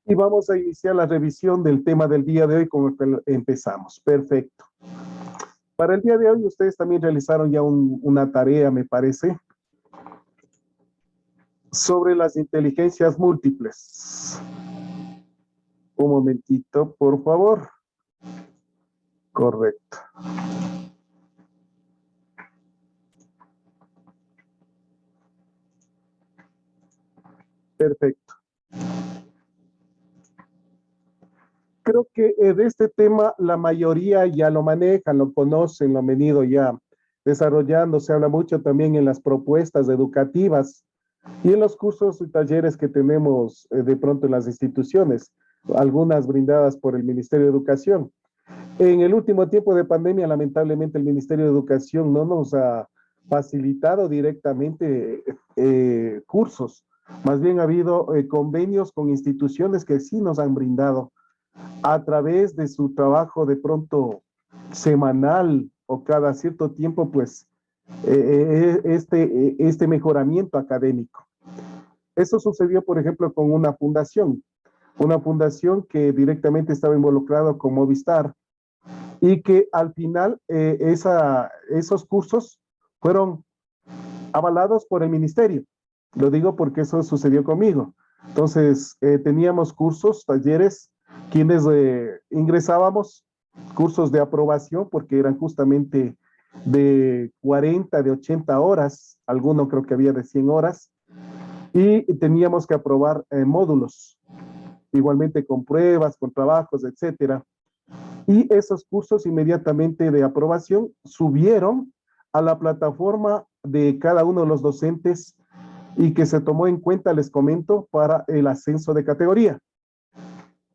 Y vamos a iniciar la revisión del tema del día de hoy con el que empezamos. Perfecto. Para el día de hoy ustedes también realizaron ya una tarea, me parece, sobre las inteligencias múltiples. Un momentito, por favor. Correcto. Perfecto. Creo que de este tema la mayoría ya lo manejan, lo conocen, lo han venido ya desarrollando. Se habla mucho también en las propuestas educativas y en los cursos y talleres que tenemos de pronto en las instituciones, algunas brindadas por el Ministerio de Educación. En el último tiempo de pandemia, lamentablemente, el Ministerio de Educación no nos ha facilitado directamente cursos. Más bien ha habido convenios con instituciones que sí nos han brindado a través de su trabajo de pronto semanal o cada cierto tiempo, pues este mejoramiento académico. Eso sucedió, por ejemplo, con una fundación que directamente estaba involucrado con Movistar y que al final esos cursos fueron avalados por el ministerio. Lo digo porque eso sucedió conmigo. Entonces, teníamos cursos, talleres, quienes ingresábamos, cursos de aprobación, porque eran justamente de 40, de 80 horas, alguno creo que había de 100 horas, y teníamos que aprobar módulos, igualmente con pruebas, con trabajos, etcétera. Y esos cursos inmediatamente de aprobación subieron a la plataforma de cada uno de los docentes y que se tomó en cuenta, les comento, para el ascenso de categoría.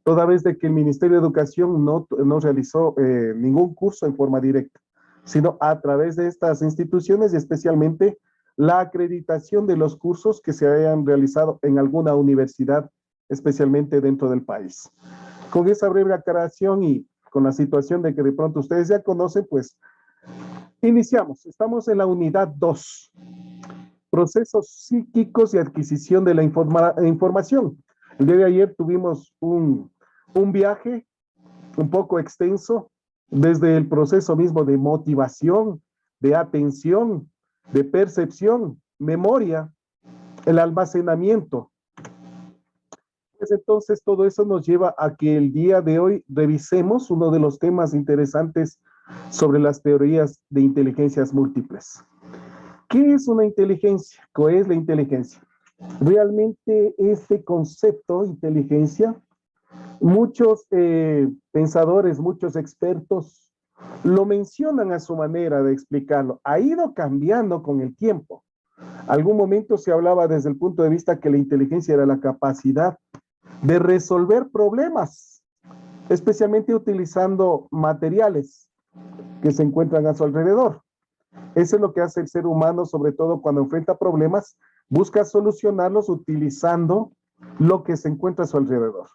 Toda vez de que el Ministerio de Educación no realizó ningún curso en forma directa, sino a través de estas instituciones y especialmente la acreditación de los cursos que se hayan realizado en alguna universidad, especialmente dentro del país. Con esa breve aclaración y con la situación de que de pronto ustedes ya conocen, pues iniciamos. Estamos en la unidad 2, procesos psíquicos y adquisición de la información. El día de ayer tuvimos un viaje un poco extenso desde el proceso mismo de motivación, de atención, de percepción, memoria, el almacenamiento. Pues entonces todo eso nos lleva a que el día de hoy revisemos uno de los temas interesantes sobre las teorías de inteligencias múltiples. ¿Qué es una inteligencia? ¿Qué es la inteligencia? Realmente este concepto, inteligencia, muchos pensadores, muchos expertos lo mencionan a su manera de explicarlo. Ha ido cambiando con el tiempo. Algún momento se hablaba desde el punto de vista que la inteligencia era la capacidad de resolver problemas, especialmente utilizando materiales que se encuentran a su alrededor. Eso es lo que hace el ser humano, sobre todo cuando enfrenta problemas, busca solucionarlos utilizando lo que se encuentra a su alrededor.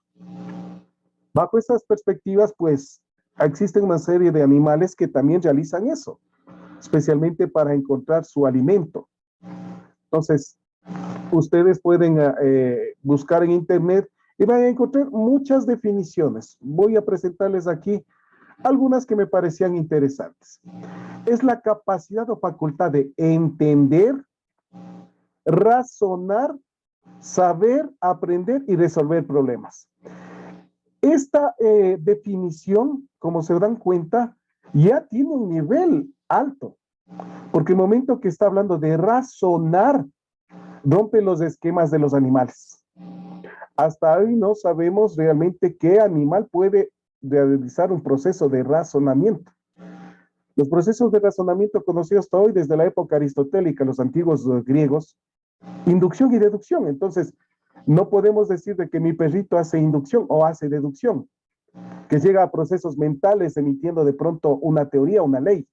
Bajo estas perspectivas, pues, existen una serie de animales que también realizan eso, especialmente para encontrar su alimento. Entonces, ustedes pueden buscar en internet y van a encontrar muchas definiciones. Voy a presentarles aquí algunas que me parecían interesantes. Es la capacidad o facultad de entender, razonar, saber, aprender y resolver problemas. Esta definición, como se dan cuenta, ya tiene un nivel alto, porque el momento que está hablando de razonar, rompe los esquemas de los animales. Hasta hoy no sabemos realmente qué animal puede realizar un proceso de razonamiento. Los procesos de razonamiento conocidos hasta hoy desde la época aristotélica, los antiguos griegos, inducción y deducción. Entonces, no podemos decir de que mi perrito hace inducción o hace deducción, que llega a procesos mentales emitiendo de pronto una teoría, una ley.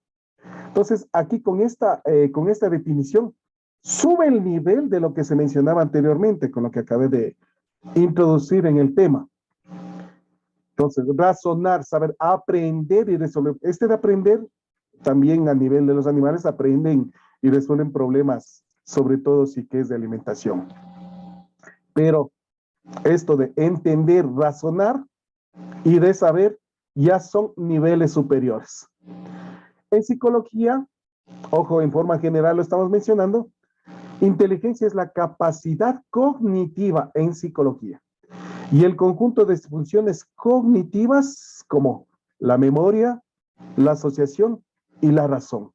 Entonces, aquí con esta definición, sube el nivel de lo que se mencionaba anteriormente, con lo que acabé de introducir en el tema. Entonces, razonar, saber, aprender y resolver. Este de aprender, también a nivel de los animales, aprenden y resuelven problemas, sobre todo si que es de alimentación. Pero esto de entender, razonar y de saber ya son niveles superiores. En psicología, ojo, en forma general lo estamos mencionando, inteligencia es la capacidad cognitiva en psicología y el conjunto de funciones cognitivas como la memoria, la asociación y la razón.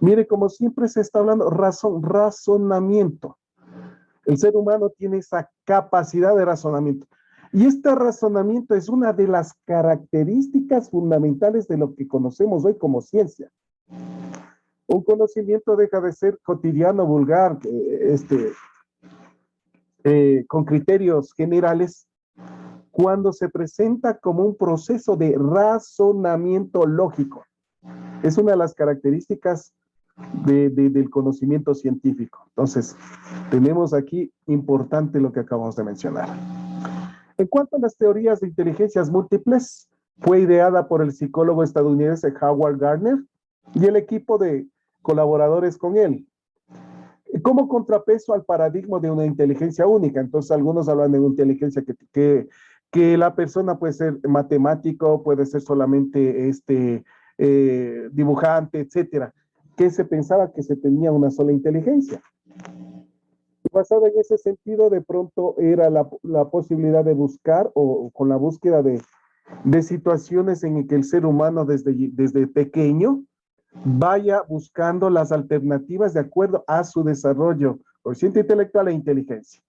Mire, como siempre se está hablando, razonamiento. El ser humano tiene esa capacidad de razonamiento. Y este razonamiento es una de las características fundamentales de lo que conocemos hoy como ciencia. Un conocimiento deja de ser cotidiano, vulgar, con criterios generales, cuando se presenta como un proceso de razonamiento lógico. Es una de las características del conocimiento científico. Entonces, tenemos aquí importante lo que acabamos de mencionar. En cuanto a las teorías de inteligencias múltiples, fue ideada por el psicólogo estadounidense Howard Gardner y el equipo de colaboradores con él, como contrapeso al paradigma de una inteligencia única. Entonces, algunos hablan de una inteligencia que la persona puede ser matemático, puede ser solamente dibujante, etcétera, que se pensaba que se tenía una sola inteligencia. Basado en ese sentido, de pronto era la posibilidad de buscar o con la búsqueda de situaciones en que el ser humano desde pequeño vaya buscando las alternativas de acuerdo a su desarrollo consciente intelectual e inteligencia.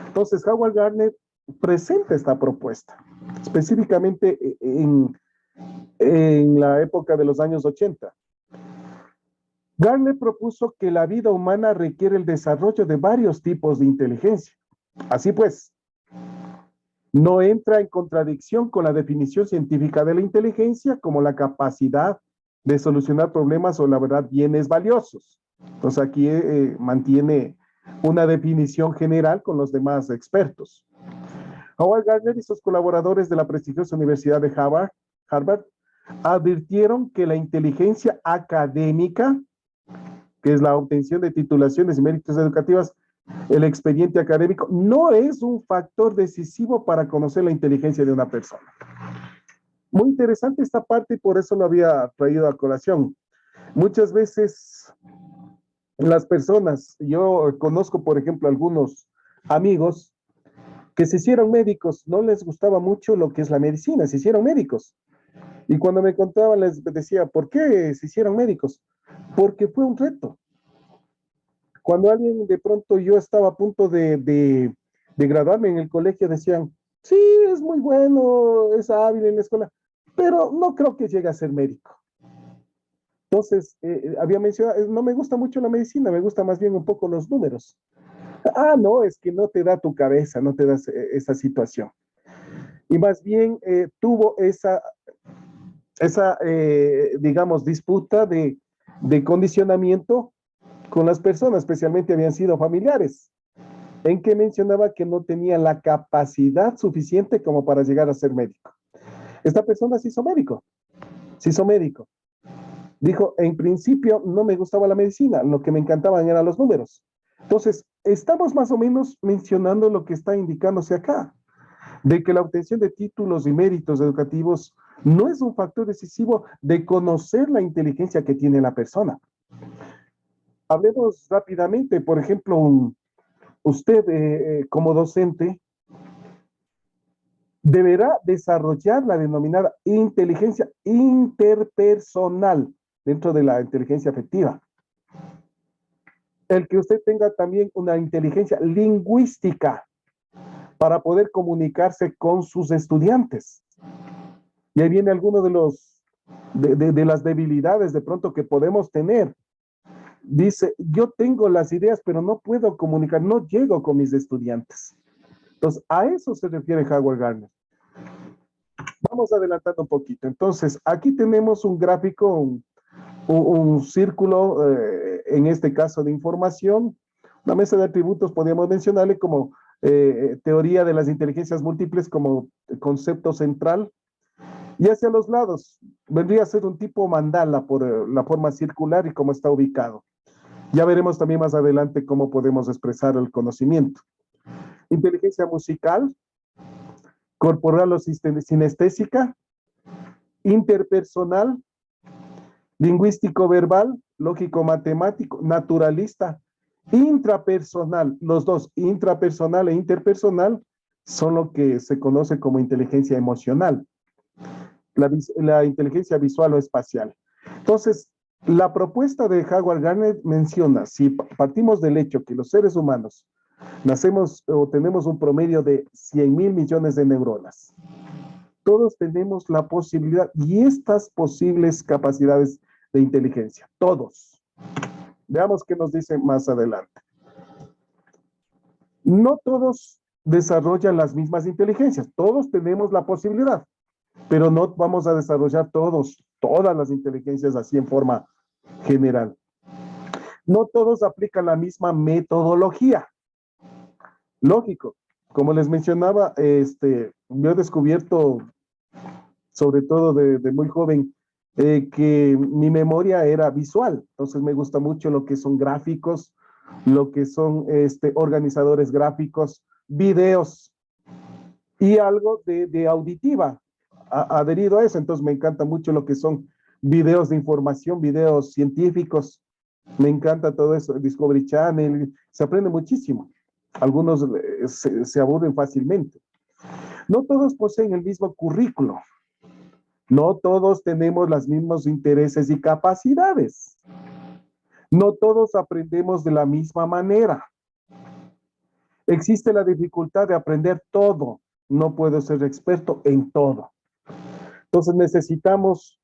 Entonces, Howard Gardner presenta esta propuesta, específicamente en la época de los años 80. Gardner propuso que la vida humana requiere el desarrollo de varios tipos de inteligencia. Así pues, no entra en contradicción con la definición científica de la inteligencia como la capacidad de solucionar problemas o elaborar bienes valiosos. Entonces aquí mantiene una definición general con los demás expertos. Howard Gardner y sus colaboradores de la prestigiosa Universidad de Harvard advirtieron que la inteligencia académica, que es la obtención de titulaciones y méritos educativos, el expediente académico, no es un factor decisivo para conocer la inteligencia de una persona. Muy interesante esta parte y por eso lo había traído a colación. Muchas veces las personas, yo conozco por ejemplo algunos amigos que se hicieron médicos, no les gustaba mucho lo que es la medicina, se hicieron médicos. Y cuando me contaban les decía, ¿por qué se hicieron médicos? Porque fue un reto. Cuando alguien de pronto yo estaba a punto de graduarme en el colegio, decían, sí, es muy bueno, es hábil en la escuela, pero no creo que llegue a ser médico. Entonces, había mencionado, no me gusta mucho la medicina, me gusta más bien un poco los números. Ah, no, es que no te da tu cabeza, no te da esa situación. Y más bien tuvo esa digamos, disputa de condicionamiento con las personas, especialmente habían sido familiares, en que mencionaba que no tenía la capacidad suficiente como para llegar a ser médico. Esta persona se hizo médico. Dijo, en principio no me gustaba la medicina, lo que me encantaban eran los números. Entonces, estamos más o menos mencionando lo que está indicándose acá, de que la obtención de títulos y méritos educativos no es un factor decisivo de conocer la inteligencia que tiene la persona. Hablemos rápidamente, por ejemplo, usted como docente deberá desarrollar la denominada inteligencia interpersonal dentro de la inteligencia afectiva. El que usted tenga también una inteligencia lingüística para poder comunicarse con sus estudiantes. Y ahí viene alguno de las debilidades de pronto que podemos tener. Dice, yo tengo las ideas, pero no puedo comunicar, no llego con mis estudiantes. Entonces, a eso se refiere Howard Gardner. Vamos adelantando un poquito. Entonces, aquí tenemos un gráfico, un círculo, en este caso de información, una mesa de atributos, podríamos mencionarle como teoría de las inteligencias múltiples como concepto central. Y hacia los lados vendría a ser un tipo mandala por la forma circular y cómo está ubicado. Ya veremos también más adelante cómo podemos expresar el conocimiento. inteligencia musical, corporal o sinestésica, interpersonal, lingüístico-verbal, lógico-matemático, naturalista, intrapersonal. Los dos, intrapersonal e interpersonal, son lo que se conoce como inteligencia emocional, la inteligencia visual o espacial. Entonces, la propuesta de Howard Gardner menciona, si partimos del hecho que los seres humanos nacemos o tenemos un promedio de 100.000 millones de neuronas, todos tenemos la posibilidad y estas posibles capacidades de inteligencia, todos. Veamos qué nos dice más adelante. No todos desarrollan las mismas inteligencias, todos tenemos la posibilidad, pero no vamos a desarrollar todas las inteligencias así en forma general. No todos aplican la misma metodología. Lógico, como les mencionaba, yo he descubierto, sobre todo de muy joven, que mi memoria era visual. Entonces me gusta mucho lo que son gráficos, lo que son organizadores gráficos, videos y algo de auditiva adherido a eso. Entonces me encanta mucho lo que son videos de información, videos científicos. Me encanta todo eso, Discovery Channel, se aprende muchísimo. Algunos se aburren fácilmente. No todos poseen el mismo currículo. No todos tenemos los mismos intereses y capacidades. No todos aprendemos de la misma manera. Existe la dificultad de aprender todo. No puedo ser experto en todo. Entonces necesitamos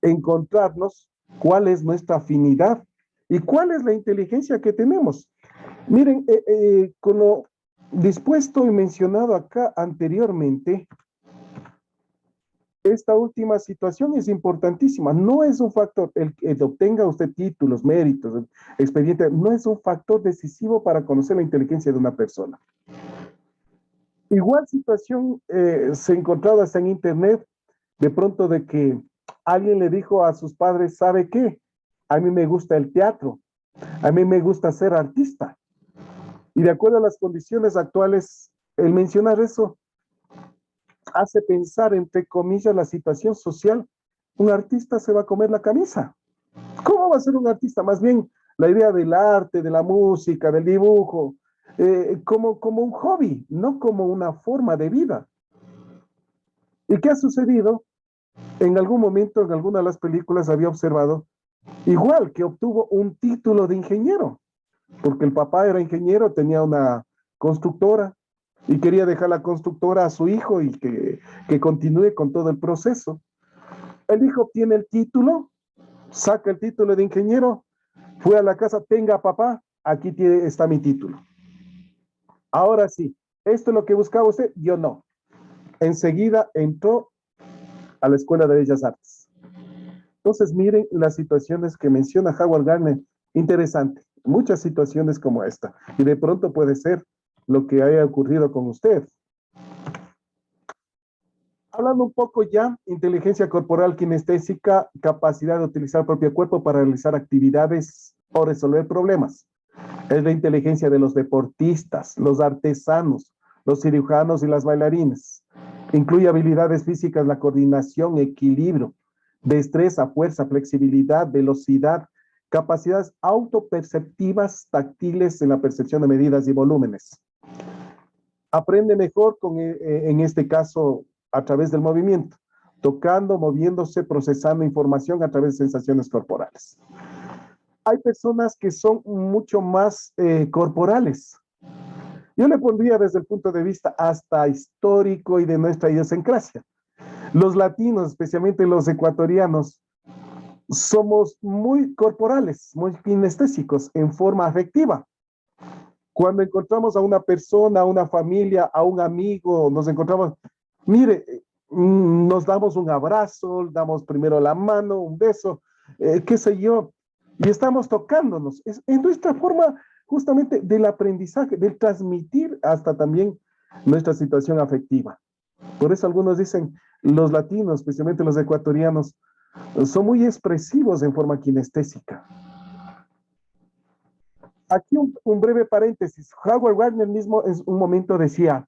encontrarnos cuál es nuestra afinidad y cuál es la inteligencia que tenemos. Miren, con lo dispuesto y mencionado acá anteriormente, esta última situación es importantísima. No es un factor, el que obtenga usted títulos, méritos, expediente, no es un factor decisivo para conocer la inteligencia de una persona. Igual situación se ha encontrado hasta en internet, de pronto de que alguien le dijo a sus padres, ¿sabe qué? A mí me gusta el teatro, a mí me gusta ser artista. Y de acuerdo a las condiciones actuales, el mencionar eso hace pensar, entre comillas, la situación social. Un artista se va a comer la camisa. ¿Cómo va a ser un artista? Más bien, la idea del arte, de la música, del dibujo, como un hobby, no como una forma de vida. ¿Y qué ha sucedido? En algún momento, en alguna de las películas, había observado, igual que obtuvo un título de ingeniero, porque el papá era ingeniero, tenía una constructora y quería dejar la constructora a su hijo y que continúe con todo el proceso. El hijo obtiene el título, saca el título de ingeniero, fue a la casa, tenga papá, aquí está mi título. Ahora sí, esto es lo que buscaba usted, yo no. Enseguida entró a la Escuela de Bellas Artes. Entonces, miren las situaciones que menciona Howard Gardner. Interesante. Muchas situaciones como esta. Y de pronto puede ser lo que haya ocurrido con usted. Hablando un poco ya, inteligencia corporal kinestésica, capacidad de utilizar el propio cuerpo para realizar actividades o resolver problemas. Es la inteligencia de los deportistas, los artesanos, los cirujanos y las bailarines. Incluye habilidades físicas, la coordinación, equilibrio, destreza, fuerza, flexibilidad, velocidad, capacidades autoperceptivas táctiles en la percepción de medidas y volúmenes. Aprende mejor en este caso a través del movimiento, tocando, moviéndose, procesando información a través de sensaciones corporales. Hay personas que son mucho más corporales. Yo le pondría desde el punto de vista hasta histórico y de nuestra idiosincrasia. Los latinos, especialmente los ecuatorianos, somos muy corporales, muy kinestésicos en forma afectiva. Cuando encontramos a una persona, a una familia, a un amigo, nos encontramos, mire, nos damos un abrazo, damos primero la mano, un beso, qué sé yo, y estamos tocándonos. Es nuestra forma justamente del aprendizaje, del transmitir hasta también nuestra situación afectiva. Por eso algunos dicen, los latinos, especialmente los ecuatorianos, son muy expresivos en forma kinestésica. Aquí un breve paréntesis. Howard Gardner mismo en un momento decía,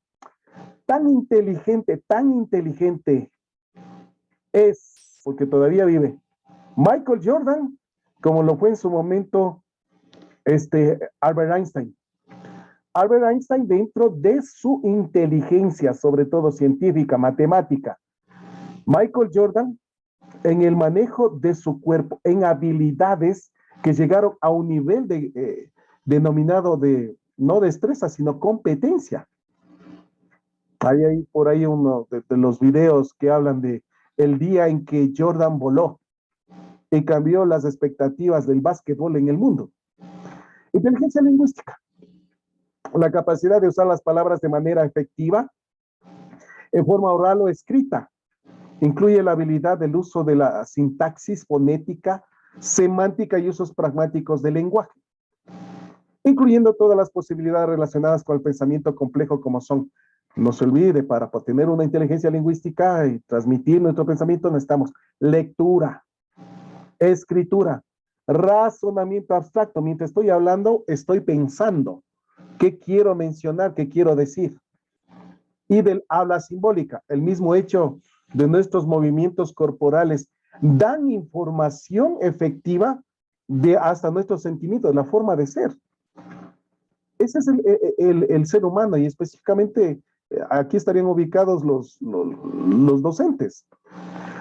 tan inteligente es, porque todavía vive, Michael Jordan, como lo fue en su momento Albert Einstein. Albert Einstein, dentro de su inteligencia, sobre todo científica, matemática. Michael Jordan, en el manejo de su cuerpo, en habilidades que llegaron a un nivel denominado no destreza, sino competencia. Hay por ahí uno de los videos que hablan de el día en que Jordan voló y cambió las expectativas del básquetbol en el mundo. Inteligencia lingüística, la capacidad de usar las palabras de manera efectiva, en forma oral o escrita. Incluye la habilidad del uso de la sintaxis fonética, semántica y usos pragmáticos del lenguaje, incluyendo todas las posibilidades relacionadas con el pensamiento complejo como son, no se olvide, para tener una inteligencia lingüística y transmitir nuestro pensamiento necesitamos lectura, escritura, razonamiento abstracto. Mientras estoy hablando, estoy pensando qué quiero mencionar, qué quiero decir. Y del habla simbólica, el mismo hecho de nuestros movimientos corporales dan información efectiva de hasta nuestros sentimientos, la forma de ser. Ese es el ser humano y específicamente aquí estarían ubicados los docentes.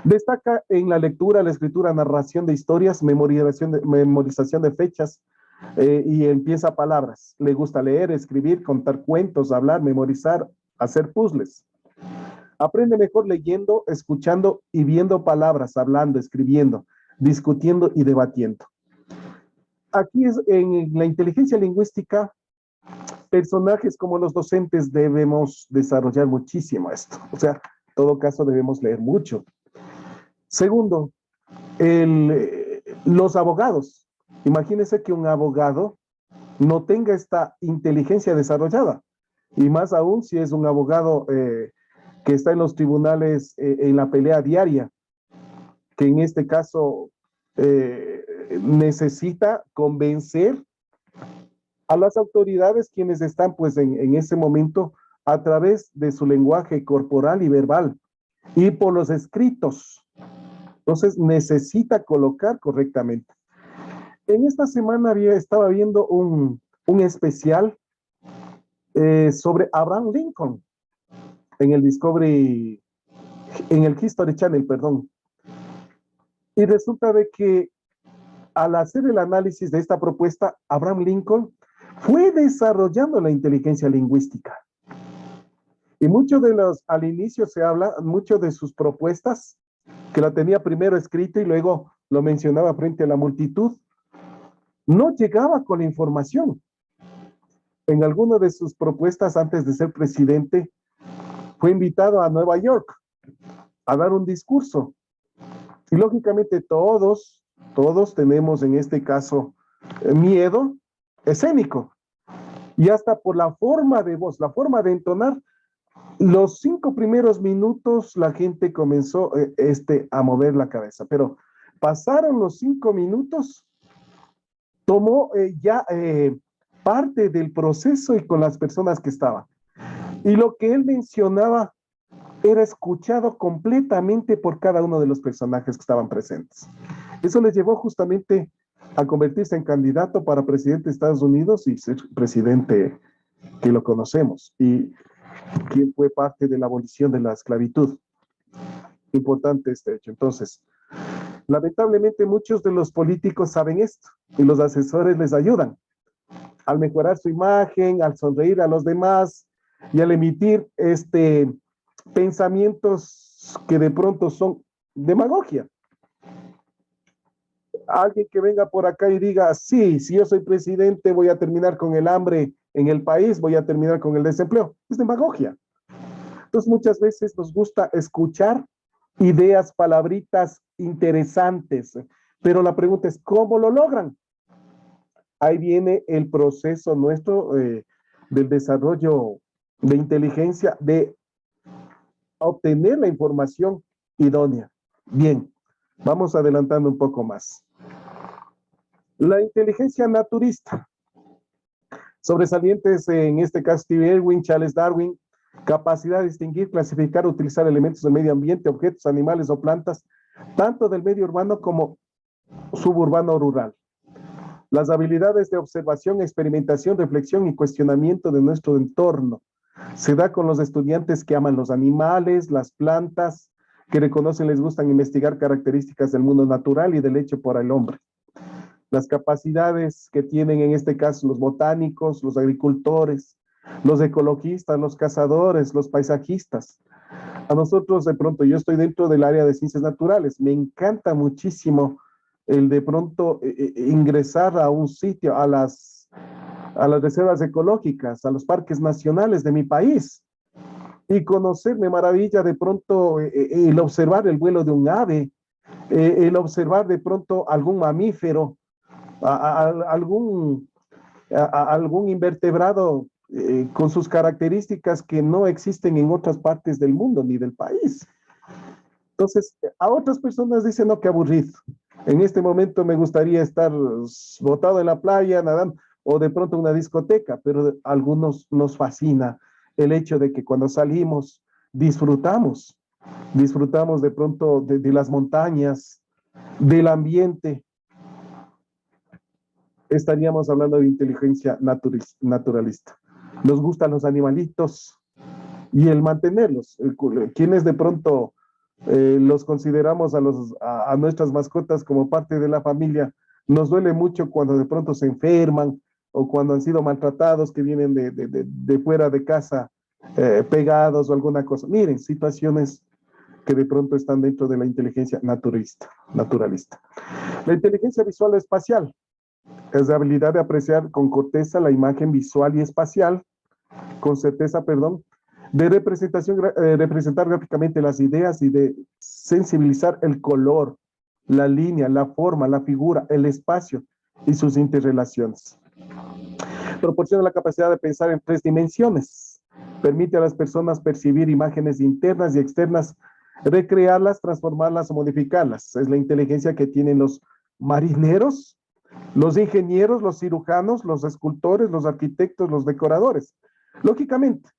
Destaca en la lectura, la escritura, narración de historias, memorización de fechas y empieza palabras. Le gusta leer, escribir, contar cuentos, hablar, memorizar, hacer puzzles. Aprende mejor leyendo, escuchando y viendo palabras, hablando, escribiendo, discutiendo y debatiendo. Aquí es en la inteligencia lingüística, personajes como los docentes debemos desarrollar muchísimo esto. O sea, en todo caso debemos leer mucho. Segundo, los abogados. Imagínense que un abogado no tenga esta inteligencia desarrollada. Y más aún si es un abogado que está en los tribunales en la pelea diaria, que en este caso necesita convencer a las autoridades quienes están pues en ese momento a través de su lenguaje corporal y verbal y por los escritos. Entonces necesita colocar correctamente. En esta semana estaba viendo un especial sobre Abraham Lincoln en el History Channel, perdón. Y resulta de que al hacer el análisis de esta propuesta, Abraham Lincoln fue desarrollando la inteligencia lingüística. Y al inicio se habla, mucho de sus propuestas, que la tenía primero escrito y luego lo mencionaba frente a la multitud, no llegaba con la información. En alguna de sus propuestas antes de ser presidente, fue invitado a Nueva York a dar un discurso. Y lógicamente todos tenemos en este caso miedo escénico. Y hasta por la forma de voz, la forma de entonar, los 5 primeros minutos la gente comenzó a mover la cabeza. Pero pasaron los 5 minutos, tomó ya parte del proceso y con las personas que estaban. Y lo que él mencionaba era escuchado completamente por cada uno de los personajes que estaban presentes. Eso les llevó justamente a convertirse en candidato para presidente de Estados Unidos y ser presidente que lo conocemos y quien fue parte de la abolición de la esclavitud. Importante este hecho. Entonces, lamentablemente muchos de los políticos saben esto y los asesores les ayudan al mejorar su imagen, al sonreír a los demás y al emitir pensamientos que de pronto son demagogia. Alguien que venga por acá y diga, sí, si yo soy presidente voy a terminar con el hambre en el país, voy a terminar con el desempleo. Es demagogia. Entonces muchas veces nos gusta escuchar ideas, palabritas interesantes, pero la pregunta es, ¿cómo lo logran? Ahí viene el proceso nuestro del desarrollo de inteligencia, de obtener la información idónea. Bien, vamos adelantando un poco más. La inteligencia naturista. Sobresalientes en este caso Steve Irwin, Charles Darwin, capacidad de distinguir, clasificar, utilizar elementos del medio ambiente, objetos, animales o plantas, tanto del medio urbano como suburbano o rural. Las habilidades de observación, experimentación, reflexión y cuestionamiento de nuestro entorno se da con los estudiantes que aman los animales, las plantas, que reconocen, les gustan investigar características del mundo natural y del hecho por el hombre. Las capacidades que tienen en este caso los botánicos, los agricultores, los ecologistas, los cazadores, los paisajistas. A nosotros de pronto, yo estoy dentro del área de ciencias naturales, me encanta muchísimo el de pronto ingresar a un sitio, a las reservas ecológicas, a los parques nacionales de mi país y conocer, me maravilla de pronto el observar el vuelo de un ave, el observar de pronto algún mamífero, algún invertebrado con sus características que no existen en otras partes del mundo ni del país. Entonces, a otras personas dicen, no, qué aburrido. En este momento me gustaría estar botado en la playa, nadando, o de pronto en una discoteca, pero a algunos nos fascina el hecho de que cuando salimos disfrutamos de pronto de las montañas, del ambiente. Estaríamos hablando de inteligencia naturalista. Nos gustan los animalitos y el mantenerlos. Quienes de pronto los consideramos a nuestras mascotas como parte de la familia, nos duele mucho cuando de pronto se enferman o cuando han sido maltratados, que vienen de fuera de casa pegados o alguna cosa. Miren, situaciones que de pronto están dentro de la inteligencia naturalista. La inteligencia visual espacial es la habilidad de apreciar con corteza la imagen visual y espacial, con certeza, perdón, de representar gráficamente las ideas y de sensibilizar el color, la línea, la forma, la figura, el espacio y sus interrelaciones. Proporciona la capacidad de pensar en 3 dimensiones. Permite a las personas percibir imágenes internas y externas, recrearlas, transformarlas o modificarlas. Es la inteligencia que tienen los marineros, los ingenieros, los cirujanos, los escultores, los arquitectos, los decoradores. Lógicamente,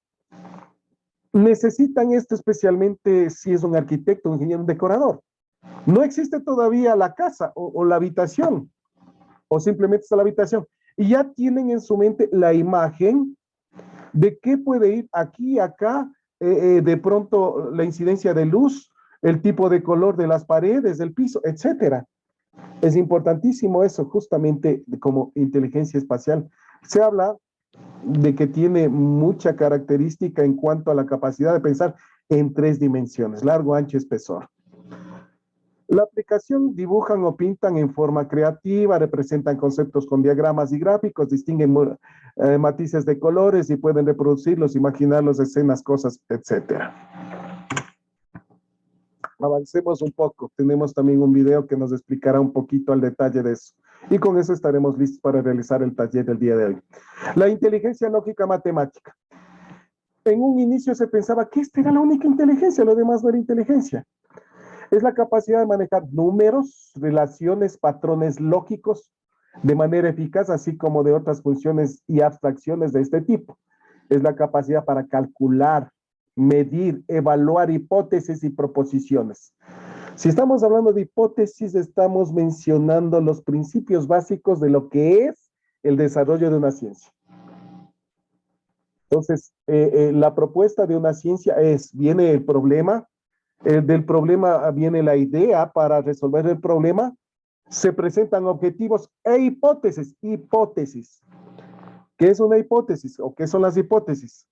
necesitan esto especialmente si es un arquitecto, un ingeniero, un decorador. No existe todavía la casa o la habitación, o simplemente está la habitación. Y ya tienen en su mente la imagen de qué puede ir aquí, acá, de pronto la incidencia de luz, el tipo de color de las paredes, del piso, etcétera. Es importantísimo eso, justamente como inteligencia espacial. Se habla de que tiene mucha característica en cuanto a la capacidad de pensar en 3 dimensiones, largo, ancho, espesor. La aplicación dibujan o pintan en forma creativa, representan conceptos con diagramas y gráficos, distinguen matices de colores y pueden reproducirlos, imaginarlos, escenas, cosas, etc. Avancemos un poco. Tenemos también un video que nos explicará un poquito al detalle de eso. Y con eso estaremos listos para realizar el taller del día de hoy. La inteligencia lógica matemática. En un inicio se pensaba que esta era la única inteligencia, lo demás no era inteligencia. Es la capacidad de manejar números, relaciones, patrones lógicos de manera eficaz, así como de otras funciones y abstracciones de este tipo. Es la capacidad para calcular, medir, evaluar hipótesis y proposiciones. Si estamos hablando de hipótesis, estamos mencionando los principios básicos de lo que es el desarrollo de una ciencia. Entonces, la propuesta de una ciencia viene el problema, del problema viene la idea para resolver el problema, se presentan objetivos e hipótesis. ¿Qué es una hipótesis o qué son las hipótesis?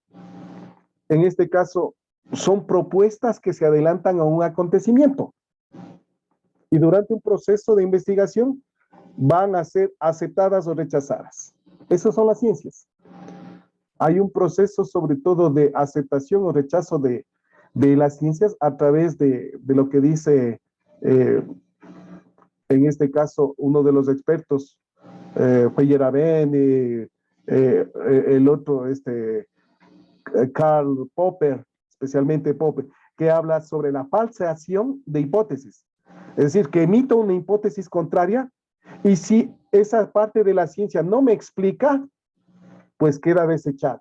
En este caso, son propuestas que se adelantan a un acontecimiento y durante un proceso de investigación van a ser aceptadas o rechazadas. Esas son las ciencias. Hay un proceso sobre todo de aceptación o rechazo de las ciencias a través de lo que dice, en este caso, uno de los expertos, Feyerabend, el otro, Karl Popper, especialmente Popper, que habla sobre la falseación de hipótesis. Es decir, que emito una hipótesis contraria y si esa parte de la ciencia no me explica, pues queda desechado.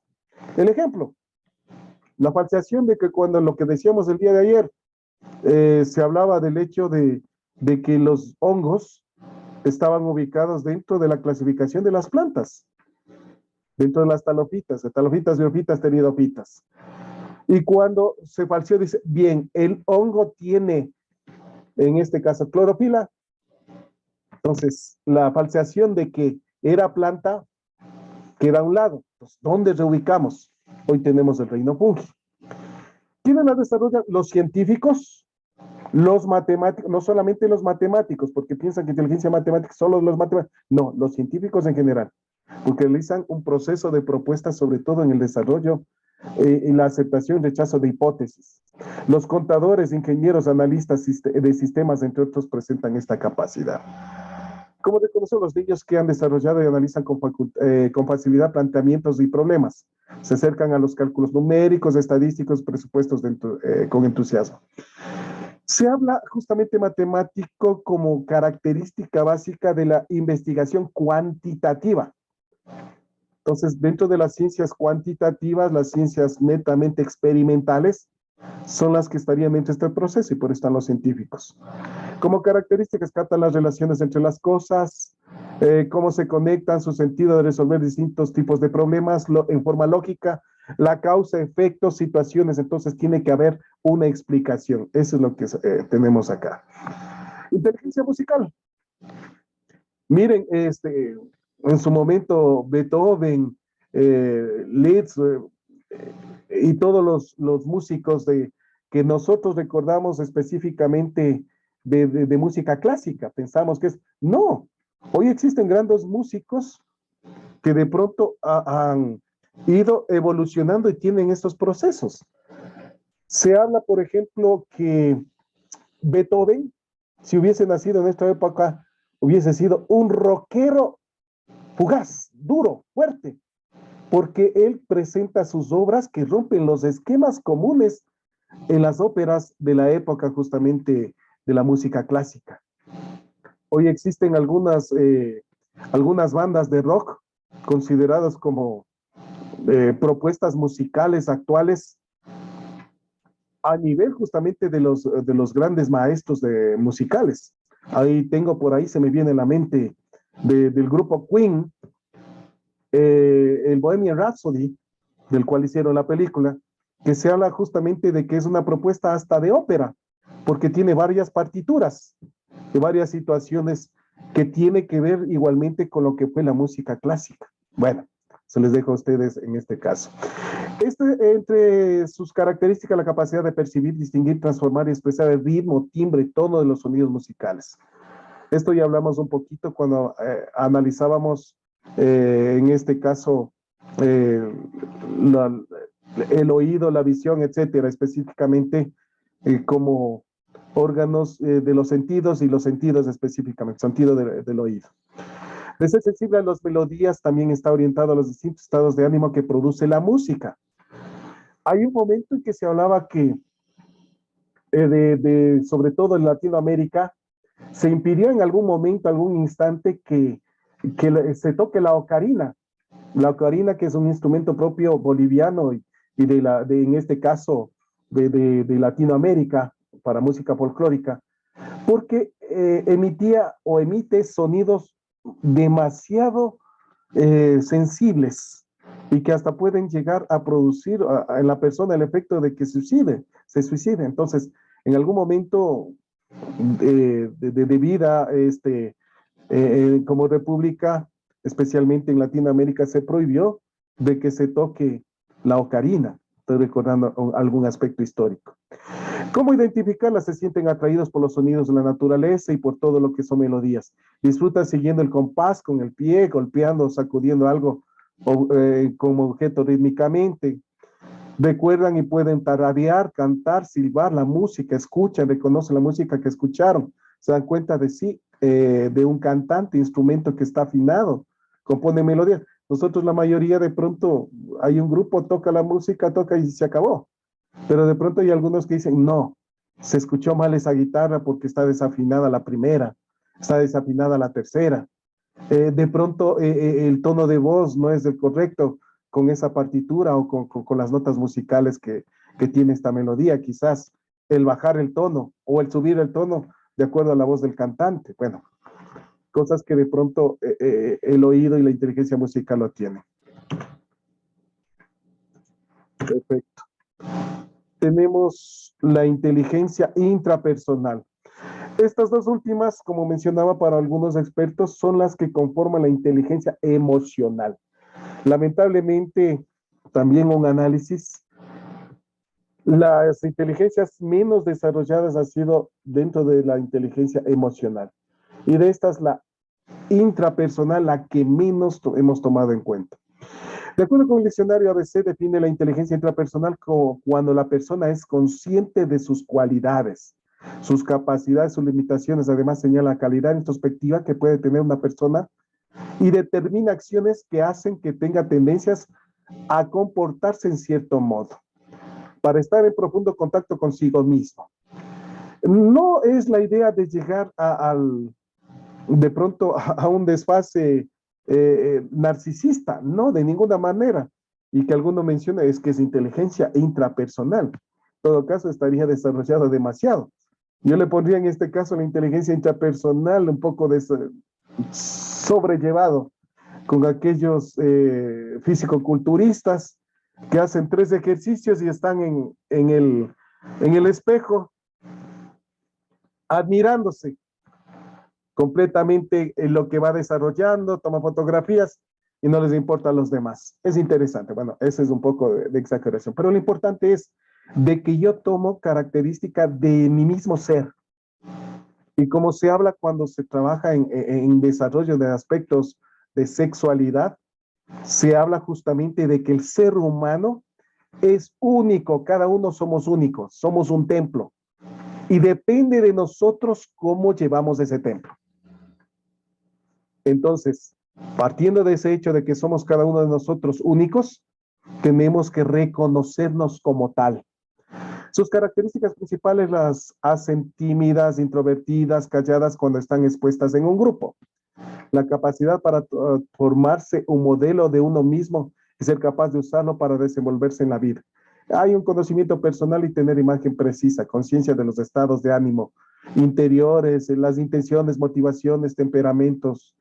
El ejemplo, la falseación de que cuando lo que decíamos el día de ayer, se hablaba del hecho de que los hongos estaban ubicados dentro de la clasificación de las plantas, dentro de las talofitas, biofitas, pteridofitas. Y cuando se falseó, dice, bien, el hongo tiene, en este caso, clorofila. Entonces, la falseación de que era planta queda a un lado. Entonces, ¿dónde reubicamos? Hoy tenemos el reino fungi. ¿Quiénes la desarrollan? Los científicos, los matemáticos, no solamente los matemáticos, porque piensan que inteligencia matemática solo los matemáticos, no, los científicos en general, porque realizan un proceso de propuestas, sobre todo en el desarrollo y la aceptación y rechazo de hipótesis. Los contadores, ingenieros, analistas de sistemas, entre otros, presentan esta capacidad. ¿Cómo reconocen los niños que han desarrollado y analizan con facilidad planteamientos y problemas? Se acercan a los cálculos numéricos, estadísticos, presupuestos con entusiasmo. Se habla justamente matemático como característica básica de la investigación cuantitativa. Entonces, dentro de las ciencias cuantitativas, las ciencias netamente experimentales son las que estarían dentro de este proceso y por eso están los científicos. Como características, captan las relaciones entre las cosas, cómo se conectan, su sentido de resolver distintos tipos de problemas en forma lógica, la causa, efectos, situaciones. Entonces, tiene que haber una explicación. Eso es lo que tenemos acá. Inteligencia musical. Miren, en su momento, Beethoven, Liszt y todos los músicos que nosotros recordamos específicamente de música clásica, pensamos que es, no, hoy existen grandes músicos que de pronto han ido evolucionando y tienen estos procesos. Se habla, por ejemplo, que Beethoven, si hubiese nacido en esta época, hubiese sido un rockero fugaz, duro, fuerte, porque él presenta sus obras que rompen los esquemas comunes en las óperas de la época justamente de la música clásica. Hoy existen algunas bandas de rock consideradas como propuestas musicales actuales a nivel justamente de los grandes maestros musicales. Ahí tengo por ahí, se me viene a la mente del grupo Queen, el Bohemian Rhapsody, del cual hicieron la película, que se habla justamente de que es una propuesta hasta de ópera, porque tiene varias partituras, de varias situaciones que tiene que ver igualmente con lo que fue la música clásica. Bueno, se les dejo a ustedes en este caso. Entre sus características, la capacidad de percibir, distinguir, transformar y expresar el ritmo, timbre, tono de los sonidos musicales. Esto ya hablamos un poquito cuando analizábamos, en este caso, el oído, la visión, etcétera, específicamente como órganos de los sentidos y los sentidos específicamente, sentido del oído. De ser sensible a las melodías, también está orientado a los distintos estados de ánimo que produce la música. Hay un momento en que se hablaba que, sobre todo en Latinoamérica, se impidió en algún momento, algún instante, que se toque la ocarina. La ocarina, que es un instrumento propio boliviano y en este caso de Latinoamérica para música folclórica, porque emitía o emite sonidos demasiado sensibles y que hasta pueden llegar a producir en la persona el efecto de que se suicide. Entonces, en algún momento de vida, como república, especialmente en Latinoamérica, se prohibió de que se toque la ocarina. Estoy recordando algún aspecto histórico. ¿Cómo identificarla? Se sienten atraídos por los sonidos de la naturaleza y por todo lo que son melodías. Disfrutan siguiendo el compás con el pie, golpeando, sacudiendo algo como objeto rítmicamente. Recuerdan y pueden tararear, cantar, silbar la música, escuchan, reconocen la música que escucharon, se dan cuenta de sí, de un cantante, instrumento que está afinado, compone melodías. Nosotros la mayoría de pronto hay un grupo, toca la música, toca y se acabó. Pero de pronto hay algunos que dicen, no, se escuchó mal esa guitarra porque está desafinada la primera, está desafinada la tercera. De pronto el tono de voz no es el correcto con esa partitura o con las notas musicales que tiene esta melodía, quizás el bajar el tono o el subir el tono de acuerdo a la voz del cantante. Bueno, cosas que de pronto el oído y la inteligencia musical lo tienen. Perfecto. Tenemos la inteligencia intrapersonal. Estas dos últimas, como mencionaba para algunos expertos, son las que conforman la inteligencia emocional. Lamentablemente, también un análisis, las inteligencias menos desarrolladas han sido dentro de la inteligencia emocional. Y de estas, la intrapersonal, la que menos hemos tomado en cuenta. De acuerdo con el diccionario ABC, define la inteligencia intrapersonal como cuando la persona es consciente de sus cualidades, sus capacidades, sus limitaciones. Además, señala la calidad introspectiva que puede tener una persona y determina acciones que hacen que tenga tendencias a comportarse en cierto modo, para estar en profundo contacto consigo mismo. No es la idea de llegar de pronto a un desfase narcisista, no, de ninguna manera. Y que alguno menciona es que es inteligencia intrapersonal. En todo caso, estaría desarrollada demasiado. Yo le pondría en este caso la inteligencia intrapersonal un poco sobrellevado con aquellos fisicoculturistas que hacen 3 ejercicios y están en el espejo admirándose completamente en lo que va desarrollando, toma fotografías y no les importa a los demás. Es interesante. Bueno, ese es un poco de exageración, pero lo importante es de que yo tomo características de mi mismo ser. Y como se habla cuando se trabaja en desarrollo de aspectos de sexualidad, se habla justamente de que el ser humano es único, cada uno somos únicos, somos un templo. Y depende de nosotros cómo llevamos ese templo. Entonces, partiendo de ese hecho de que somos cada uno de nosotros únicos, tenemos que reconocernos como tal. Sus características principales las hacen tímidas, introvertidas, calladas cuando están expuestas en un grupo. La capacidad para formarse un modelo de uno mismo y ser capaz de usarlo para desenvolverse en la vida. Hay un conocimiento personal y tener imagen precisa, conciencia de los estados de ánimo interiores, las intenciones, motivaciones, temperamentos,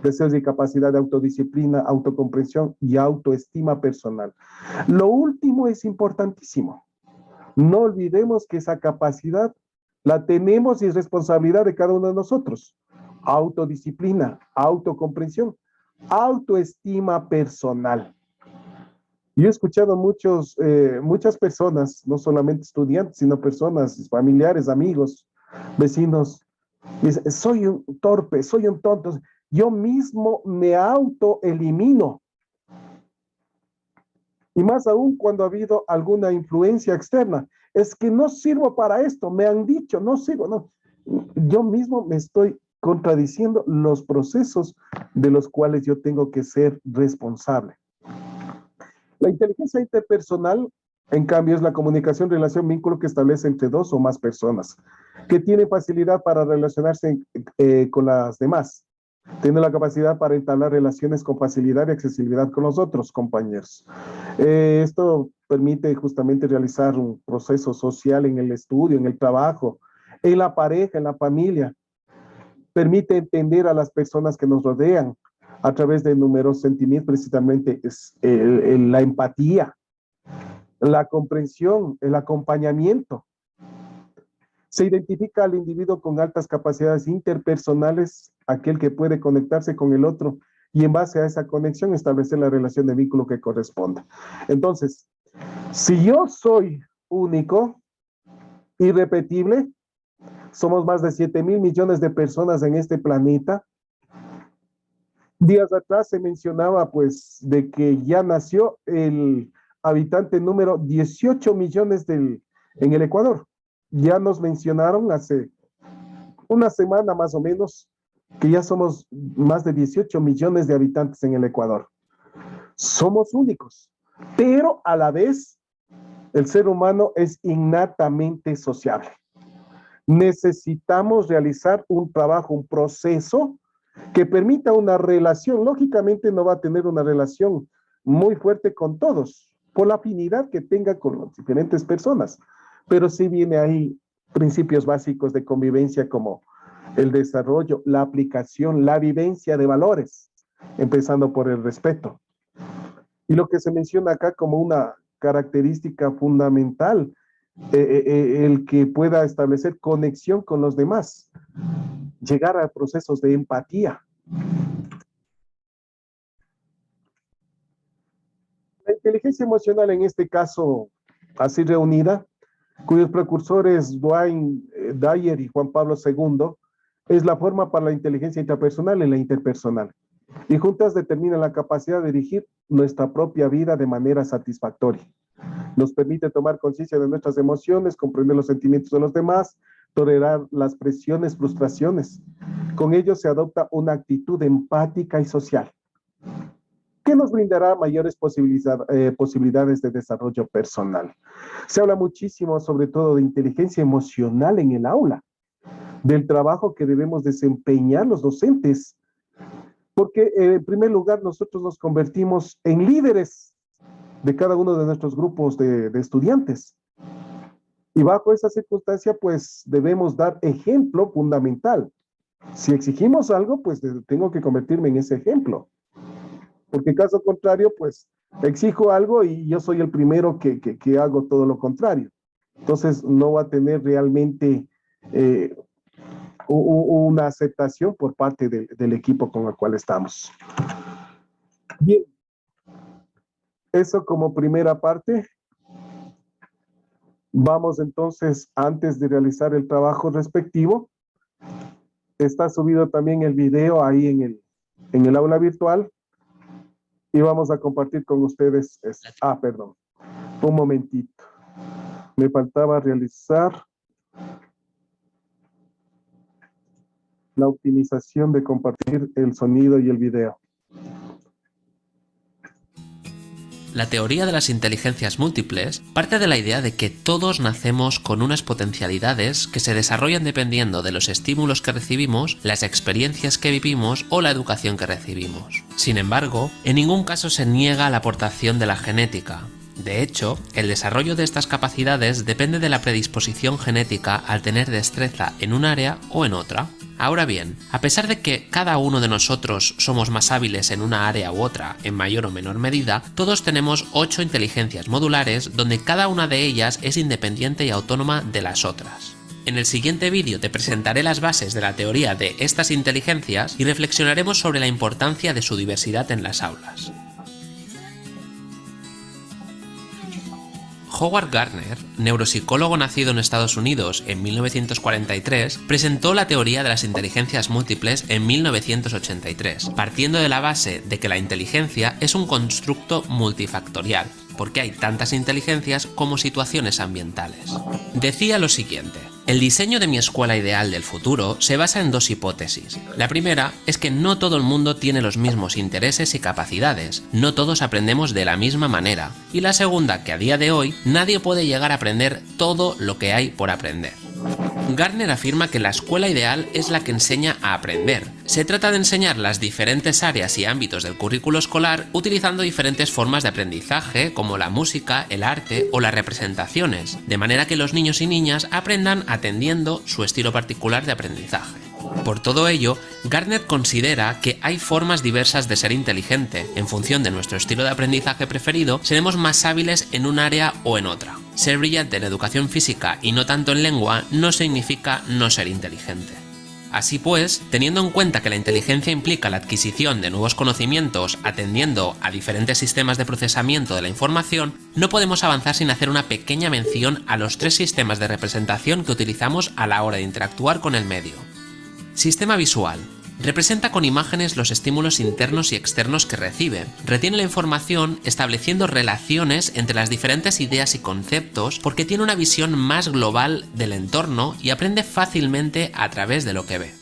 deseos y capacidad de autodisciplina, autocomprensión y autoestima personal. Lo último es importantísimo. No olvidemos que esa capacidad la tenemos y es responsabilidad de cada uno de nosotros. Autodisciplina, autocomprensión, autoestima personal. Yo he escuchado muchas personas, no solamente estudiantes, sino personas, familiares, amigos, vecinos, dicen, soy un torpe, soy un tonto. Yo mismo me autoelimino. Y más aún cuando ha habido alguna influencia externa. Es que no sirvo para esto, me han dicho, no sirvo, no. Yo mismo me estoy contradiciendo los procesos de los cuales yo tengo que ser responsable. La inteligencia interpersonal, en cambio, es la comunicación, relación, vínculo que establece entre dos o más personas, que tienen facilidad para relacionarse con las demás. Tiene la capacidad para entablar relaciones con facilidad y accesibilidad con los otros compañeros. Esto permite justamente realizar un proceso social en el estudio, en el trabajo, en la pareja, en la familia. Permite entender a las personas que nos rodean a través de numerosos sentimientos, precisamente la empatía, la comprensión, el acompañamiento. Se identifica al individuo con altas capacidades interpersonales, aquel que puede conectarse con el otro y en base a esa conexión establecer la relación de vínculo que corresponda. Entonces, si yo soy único, irrepetible, somos más de 7,000 millones de personas en este planeta. Días atrás se mencionaba pues de que ya nació el habitante número 18 millones en el Ecuador. Ya nos mencionaron hace una semana más o menos que ya somos más de 18 millones de habitantes en el Ecuador. Somos únicos, pero a la vez el ser humano es innatamente sociable. Necesitamos realizar un trabajo, un proceso que permita una relación. Lógicamente no va a tener una relación muy fuerte con todos, por la afinidad que tenga con las diferentes personas. Pero sí viene ahí principios básicos de convivencia como el desarrollo, la aplicación, la vivencia de valores, empezando por el respeto. Y lo que se menciona acá como una característica fundamental, el que pueda establecer conexión con los demás, llegar a procesos de empatía. La inteligencia emocional en este caso, así reunida, cuyos precursores Dwyer y Juan Pablo II, es la forma para la inteligencia intrapersonal y la interpersonal. Y juntas determinan la capacidad de dirigir nuestra propia vida de manera satisfactoria. Nos permite tomar conciencia de nuestras emociones, comprender los sentimientos de los demás, tolerar las presiones, frustraciones. Con ello se adopta una actitud empática y social, que nos brindará mayores posibilidades de desarrollo personal. Se habla muchísimo, sobre todo, de inteligencia emocional en el aula, del trabajo que debemos desempeñar los docentes, porque en primer lugar nosotros nos convertimos en líderes de cada uno de nuestros grupos de estudiantes. Y bajo esa circunstancia, pues debemos dar ejemplo fundamental. Si exigimos algo, pues tengo que convertirme en ese ejemplo. Porque en caso contrario, pues exijo algo y yo soy el primero que hago todo lo contrario. Entonces no va a tener realmente una aceptación por parte del equipo con el cual estamos. Bien, eso como primera parte. Vamos entonces, antes de realizar el trabajo respectivo, está subido también el video ahí en el aula virtual y vamos a compartir con ustedes. Perdón, un momentito. Me faltaba realizar la optimización de compartir el sonido y el video. La teoría de las inteligencias múltiples parte de la idea de que todos nacemos con unas potencialidades que se desarrollan dependiendo de los estímulos que recibimos, las experiencias que vivimos o la educación que recibimos. Sin embargo, en ningún caso se niega la aportación de la genética. De hecho, el desarrollo de estas capacidades depende de la predisposición genética al tener destreza en un área o en otra. Ahora bien, a pesar de que cada uno de nosotros somos más hábiles en una área u otra en mayor o menor medida, todos tenemos 8 inteligencias modulares donde cada una de ellas es independiente y autónoma de las otras. En el siguiente vídeo te presentaré las bases de la teoría de estas inteligencias y reflexionaremos sobre la importancia de su diversidad en las aulas. Howard Gardner, neuropsicólogo nacido en Estados Unidos en 1943, presentó la teoría de las inteligencias múltiples en 1983, partiendo de la base de que la inteligencia es un constructo multifactorial, porque hay tantas inteligencias como situaciones ambientales. Decía lo siguiente: el diseño de mi escuela ideal del futuro se basa en 2 hipótesis. La primera es que no todo el mundo tiene los mismos intereses y capacidades, no todos aprendemos de la misma manera, y la segunda, que a día de hoy nadie puede llegar a aprender todo lo que hay por aprender. Gardner afirma que la escuela ideal es la que enseña a aprender. Se trata de enseñar las diferentes áreas y ámbitos del currículo escolar utilizando diferentes formas de aprendizaje como la música, el arte o las representaciones, de manera que los niños y niñas aprendan atendiendo su estilo particular de aprendizaje. Por todo ello, Gardner considera que hay formas diversas de ser inteligente. En función de nuestro estilo de aprendizaje preferido, seremos más hábiles en un área o en otra. Ser brillante en educación física y no tanto en lengua no significa no ser inteligente. Así pues, teniendo en cuenta que la inteligencia implica la adquisición de nuevos conocimientos atendiendo a diferentes sistemas de procesamiento de la información, no podemos avanzar sin hacer una pequeña mención a los 3 sistemas de representación que utilizamos a la hora de interactuar con el medio. Sistema visual. Representa con imágenes los estímulos internos y externos que recibe. Retiene la información estableciendo relaciones entre las diferentes ideas y conceptos porque tiene una visión más global del entorno y aprende fácilmente a través de lo que ve.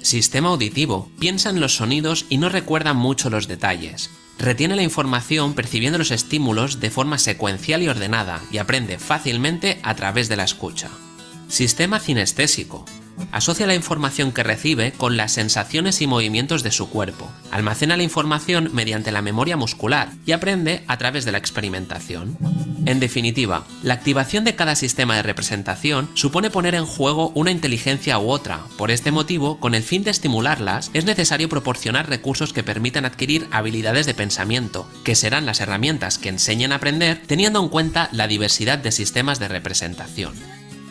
Sistema auditivo. Piensa en los sonidos y no recuerda mucho los detalles. Retiene la información percibiendo los estímulos de forma secuencial y ordenada y aprende fácilmente a través de la escucha. Sistema cinestésico. Asocia la información que recibe con las sensaciones y movimientos de su cuerpo, almacena la información mediante la memoria muscular y aprende a través de la experimentación. En definitiva, la activación de cada sistema de representación supone poner en juego una inteligencia u otra. Por este motivo, con el fin de estimularlas, es necesario proporcionar recursos que permitan adquirir habilidades de pensamiento, que serán las herramientas que enseñen a aprender teniendo en cuenta la diversidad de sistemas de representación.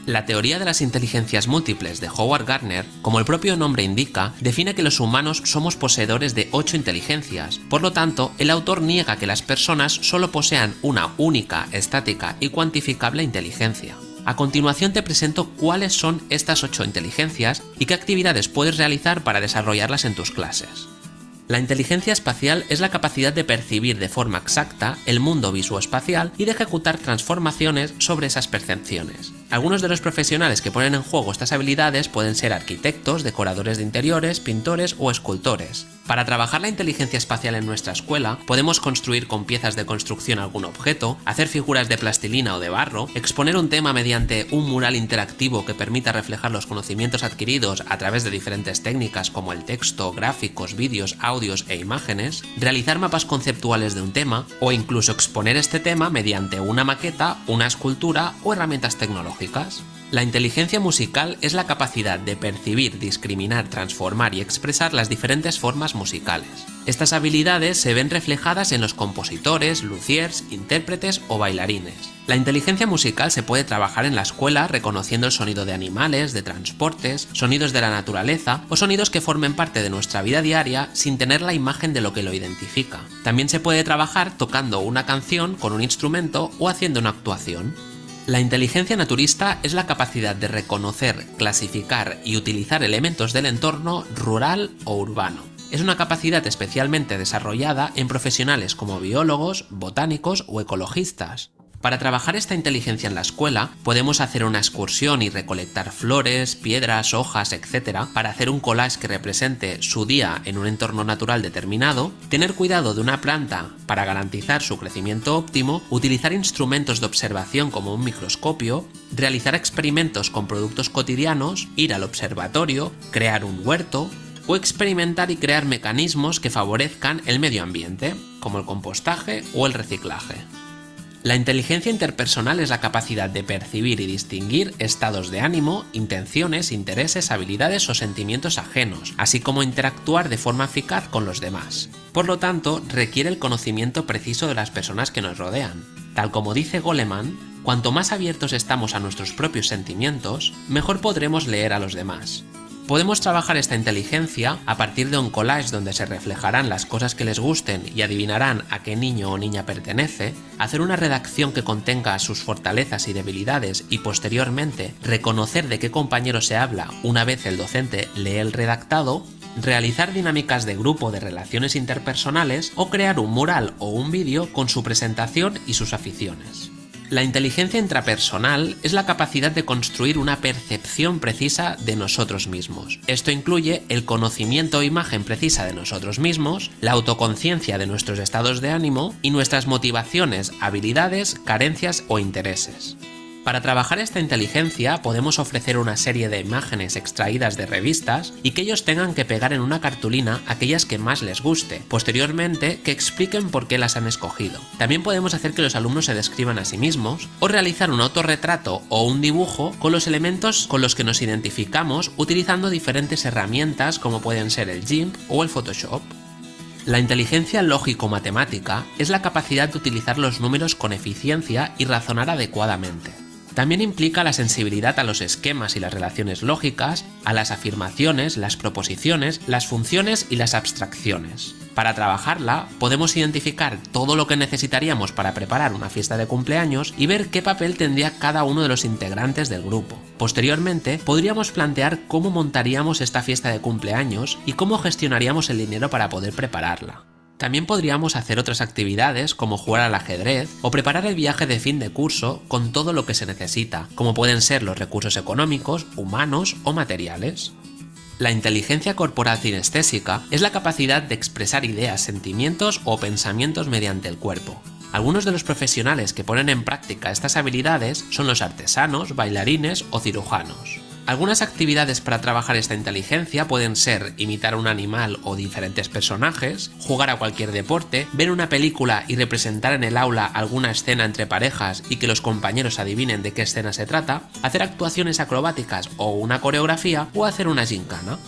La teoría de las inteligencias múltiples de Howard Gardner, como el propio nombre indica, define que los humanos somos poseedores de 8 inteligencias. Por lo tanto, el autor niega que las personas solo posean una única, estática y cuantificable inteligencia. A continuación te presento cuáles son estas 8 inteligencias y qué actividades puedes realizar para desarrollarlas en tus clases. La inteligencia espacial es la capacidad de percibir de forma exacta el mundo visoespacial y de ejecutar transformaciones sobre esas percepciones. Algunos de los profesionales que ponen en juego estas habilidades pueden ser arquitectos, decoradores de interiores, pintores o escultores. Para trabajar la inteligencia espacial en nuestra escuela, podemos construir con piezas de construcción algún objeto, hacer figuras de plastilina o de barro, exponer un tema mediante un mural interactivo que permita reflejar los conocimientos adquiridos a través de diferentes técnicas como el texto, gráficos, vídeos, audios e imágenes, realizar mapas conceptuales de un tema o incluso exponer este tema mediante una maqueta, una escultura o herramientas tecnológicas. La inteligencia musical es la capacidad de percibir, discriminar, transformar y expresar las diferentes formas musicales. Estas habilidades se ven reflejadas en los compositores, luthiers, intérpretes o bailarines. La inteligencia musical se puede trabajar en la escuela reconociendo el sonido de animales, de transportes, sonidos de la naturaleza o sonidos que formen parte de nuestra vida diaria sin tener la imagen de lo que lo identifica. También se puede trabajar tocando una canción con un instrumento o haciendo una actuación. La inteligencia naturista es la capacidad de reconocer, clasificar y utilizar elementos del entorno rural o urbano. Es una capacidad especialmente desarrollada en profesionales como biólogos, botánicos o ecologistas. Para trabajar esta inteligencia en la escuela, podemos hacer una excursión y recolectar flores, piedras, hojas, etc. para hacer un collage que represente su día en un entorno natural determinado, tener cuidado de una planta para garantizar su crecimiento óptimo, utilizar instrumentos de observación como un microscopio, realizar experimentos con productos cotidianos, ir al observatorio, crear un huerto, o experimentar y crear mecanismos que favorezcan el medio ambiente, como el compostaje o el reciclaje. La inteligencia interpersonal es la capacidad de percibir y distinguir estados de ánimo, intenciones, intereses, habilidades o sentimientos ajenos, así como interactuar de forma eficaz con los demás. Por lo tanto, requiere el conocimiento preciso de las personas que nos rodean. Tal como dice Goleman, cuanto más abiertos estamos a nuestros propios sentimientos, mejor podremos leer a los demás. Podemos trabajar esta inteligencia a partir de un collage donde se reflejarán las cosas que les gusten y adivinarán a qué niño o niña pertenece, hacer una redacción que contenga sus fortalezas y debilidades y posteriormente reconocer de qué compañero se habla una vez el docente lee el redactado, realizar dinámicas de grupo de relaciones interpersonales o crear un mural o un vídeo con su presentación y sus aficiones. La inteligencia intrapersonal es la capacidad de construir una percepción precisa de nosotros mismos. Esto incluye el conocimiento o imagen precisa de nosotros mismos, la autoconciencia de nuestros estados de ánimo y nuestras motivaciones, habilidades, carencias o intereses. Para trabajar esta inteligencia podemos ofrecer una serie de imágenes extraídas de revistas y que ellos tengan que pegar en una cartulina aquellas que más les guste, posteriormente que expliquen por qué las han escogido. También podemos hacer que los alumnos se describan a sí mismos o realizar un autorretrato o un dibujo con los elementos con los que nos identificamos utilizando diferentes herramientas como pueden ser el GIMP o el Photoshop. La inteligencia lógico-matemática es la capacidad de utilizar los números con eficiencia y razonar adecuadamente. También implica la sensibilidad a los esquemas y las relaciones lógicas, a las afirmaciones, las proposiciones, las funciones y las abstracciones. Para trabajarla, podemos identificar todo lo que necesitaríamos para preparar una fiesta de cumpleaños y ver qué papel tendría cada uno de los integrantes del grupo. Posteriormente, podríamos plantear cómo montaríamos esta fiesta de cumpleaños y cómo gestionaríamos el dinero para poder prepararla. También podríamos hacer otras actividades como jugar al ajedrez o preparar el viaje de fin de curso con todo lo que se necesita, como pueden ser los recursos económicos, humanos o materiales. La inteligencia corporal cinestésica es la capacidad de expresar ideas, sentimientos o pensamientos mediante el cuerpo. Algunos de los profesionales que ponen en práctica estas habilidades son los artesanos, bailarines o cirujanos. Algunas actividades para trabajar esta inteligencia pueden ser imitar a un animal o diferentes personajes, jugar a cualquier deporte, ver una película y representar en el aula alguna escena entre parejas y que los compañeros adivinen de qué escena se trata, hacer actuaciones acrobáticas o una coreografía o hacer una gincana.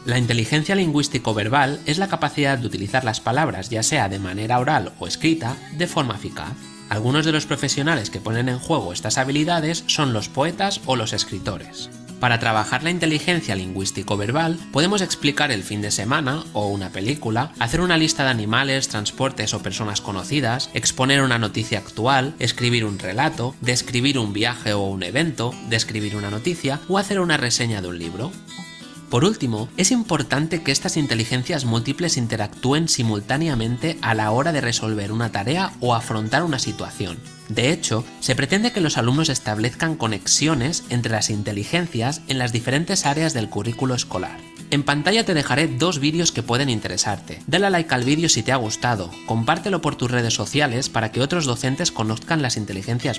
La inteligencia lingüístico-verbal es la capacidad de utilizar las palabras, ya sea de manera oral o escrita, de forma eficaz. Algunos de los profesionales que ponen en juego estas habilidades son los poetas o los escritores. Para trabajar la inteligencia lingüístico-verbal, podemos explicar el fin de semana o una película, hacer una lista de animales, transportes o personas conocidas, exponer una noticia actual, escribir un relato, describir un viaje o un evento, describir una noticia o hacer una reseña de un libro. Por último, es importante que estas inteligencias múltiples interactúen simultáneamente a la hora de resolver una tarea o afrontar una situación. De hecho, se pretende que los alumnos establezcan conexiones entre las inteligencias en las diferentes áreas del currículo escolar. En pantalla te dejaré 2 vídeos que pueden interesarte. Dale a like al vídeo si te ha gustado, compártelo por tus redes sociales para que otros docentes conozcan las inteligencias